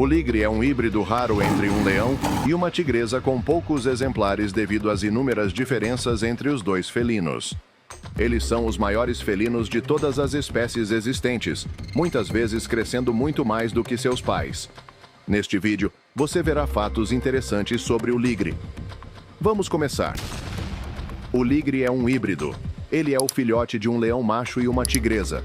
O ligre é um híbrido raro entre um leão e uma tigresa com poucos exemplares devido às inúmeras diferenças entre os dois felinos. Eles são os maiores felinos de todas as espécies existentes, muitas vezes crescendo muito mais do que seus pais. Neste vídeo, você verá fatos interessantes sobre o ligre. Vamos começar. O ligre é um híbrido. Ele é o filhote de um leão macho e uma tigresa.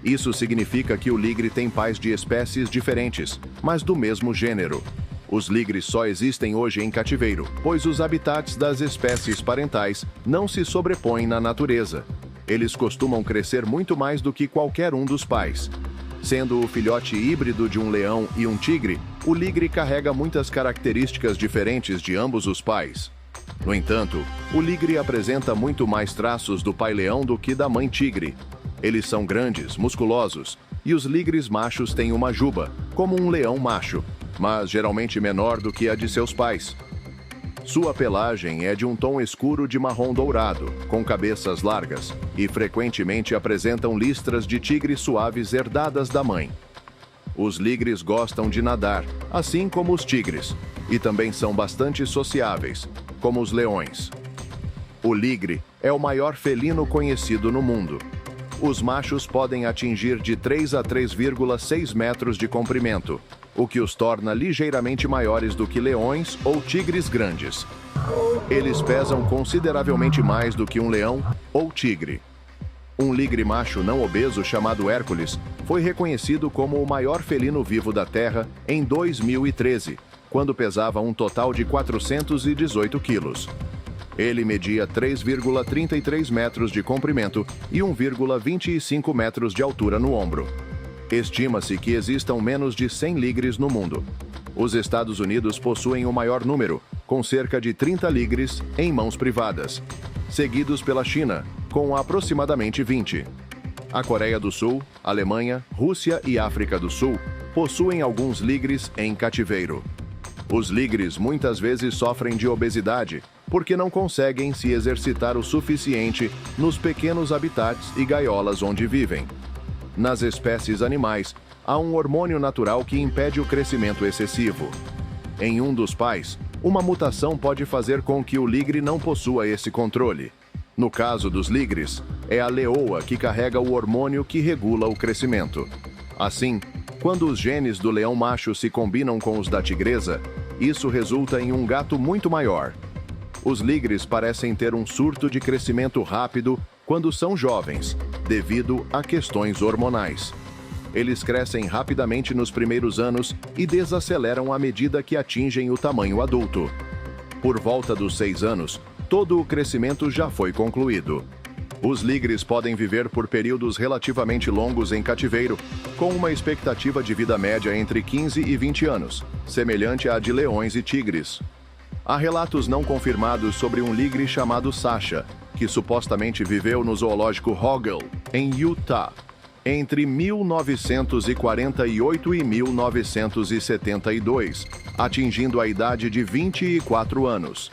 Isso significa que o ligre tem pais de espécies diferentes, mas do mesmo gênero. Os ligres só existem hoje em cativeiro, pois os habitats das espécies parentais não se sobrepõem na natureza. Eles costumam crescer muito mais do que qualquer um dos pais. Sendo o filhote híbrido de um leão e um tigre, o ligre carrega muitas características diferentes de ambos os pais. No entanto, o ligre apresenta muito mais traços do pai leão do que da mãe tigre. Eles são grandes, musculosos, e os ligres machos têm uma juba, como um leão macho, mas geralmente menor do que a de seus pais. Sua pelagem é de um tom escuro de marrom dourado, com cabeças largas, e frequentemente apresentam listras de tigre suaves herdadas da mãe. Os ligres gostam de nadar, assim como os tigres, e também são bastante sociáveis, como os leões. O ligre é o maior felino conhecido no mundo. Os machos podem atingir de 3 a 3,6 metros de comprimento, o que os torna ligeiramente maiores do que leões ou tigres grandes. Eles pesam consideravelmente mais do que um leão ou tigre. Um ligre macho não obeso chamado Hércules foi reconhecido como o maior felino vivo da Terra em 2013, quando pesava um total de 418 quilos. Ele media 3,33 metros de comprimento e 1,25 metros de altura no ombro. Estima-se que existam menos de 100 ligres no mundo. Os Estados Unidos possuem o maior número, com cerca de 30 ligres em mãos privadas, seguidos pela China, com aproximadamente 20. A Coreia do Sul, Alemanha, Rússia e África do Sul possuem alguns ligres em cativeiro. Os ligres muitas vezes sofrem de obesidade, porque não conseguem se exercitar o suficiente nos pequenos habitats e gaiolas onde vivem. Nas espécies animais, há um hormônio natural que impede o crescimento excessivo. Em um dos pais, uma mutação pode fazer com que o ligre não possua esse controle. No caso dos ligres, é a leoa que carrega o hormônio que regula o crescimento. Assim, quando os genes do leão macho se combinam com os da tigresa, isso resulta em um gato muito maior. Os ligres parecem ter um surto de crescimento rápido quando são jovens, devido a questões hormonais. Eles crescem rapidamente nos primeiros anos e desaceleram à medida que atingem o tamanho adulto. Por volta dos 6 anos, todo o crescimento já foi concluído. Os ligres podem viver por períodos relativamente longos em cativeiro, com uma expectativa de vida média entre 15 e 20 anos, semelhante à de leões e tigres. Há relatos não confirmados sobre um ligre chamado Sasha, que supostamente viveu no zoológico Hoggle, em Utah, entre 1948 e 1972, atingindo a idade de 24 anos.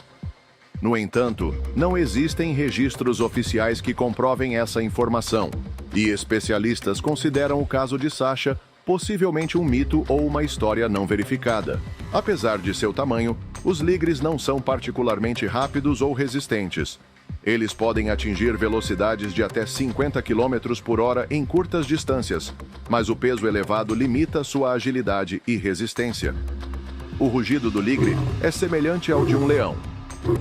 No entanto, não existem registros oficiais que comprovem essa informação, e especialistas consideram o caso de Sasha possivelmente um mito ou uma história não verificada. Apesar de seu tamanho, os ligres não são particularmente rápidos ou resistentes. Eles podem atingir velocidades de até 50 km por hora em curtas distâncias, mas o peso elevado limita sua agilidade e resistência. O rugido do ligre é semelhante ao de um leão,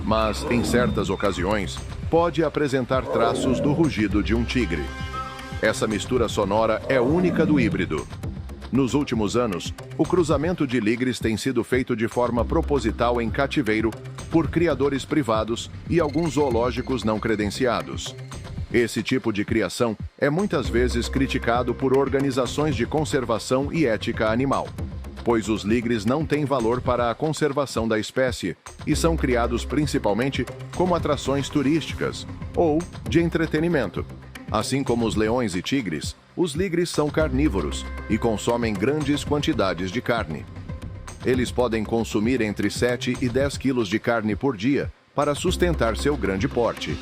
mas, em certas ocasiões, pode apresentar traços do rugido de um tigre. Essa mistura sonora é única do híbrido. Nos últimos anos, o cruzamento de ligres tem sido feito de forma proposital em cativeiro por criadores privados e alguns zoológicos não credenciados. Esse tipo de criação é muitas vezes criticado por organizações de conservação e ética animal, pois os ligres não têm valor para a conservação da espécie e são criados principalmente como atrações turísticas ou de entretenimento. Assim como os leões e tigres, os ligres são carnívoros e consomem grandes quantidades de carne. Eles podem consumir entre 7 e 10 quilos de carne por dia para sustentar seu grande porte.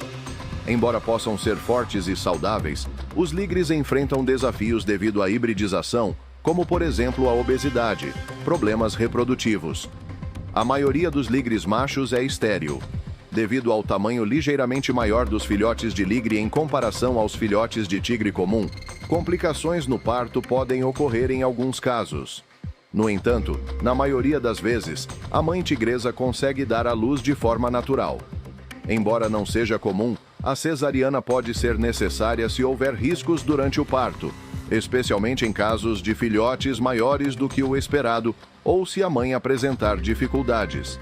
Embora possam ser fortes e saudáveis, os ligres enfrentam desafios devido à hibridização, como por exemplo a obesidade, problemas reprodutivos. A maioria dos ligres machos é estéril. Devido ao tamanho ligeiramente maior dos filhotes de ligre em comparação aos filhotes de tigre comum, complicações no parto podem ocorrer em alguns casos. No entanto, na maioria das vezes, a mãe tigresa consegue dar à luz de forma natural. Embora não seja comum, a cesariana pode ser necessária se houver riscos durante o parto, especialmente em casos de filhotes maiores do que o esperado ou se a mãe apresentar dificuldades.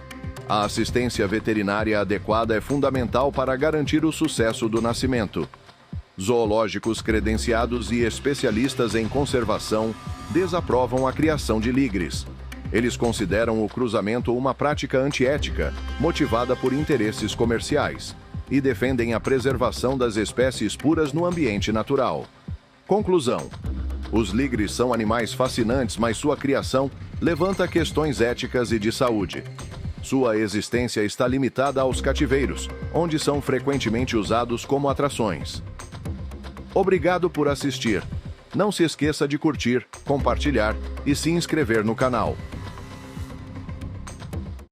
A assistência veterinária adequada é fundamental para garantir o sucesso do nascimento. Zoológicos credenciados e especialistas em conservação desaprovam a criação de ligres. Eles consideram o cruzamento uma prática antiética, motivada por interesses comerciais, e defendem a preservação das espécies puras no ambiente natural. Conclusão: os ligres são animais fascinantes, mas sua criação levanta questões éticas e de saúde. Sua existência está limitada aos cativeiros, onde são frequentemente usados como atrações. Obrigado por assistir. Não se esqueça de curtir, compartilhar e se inscrever no canal.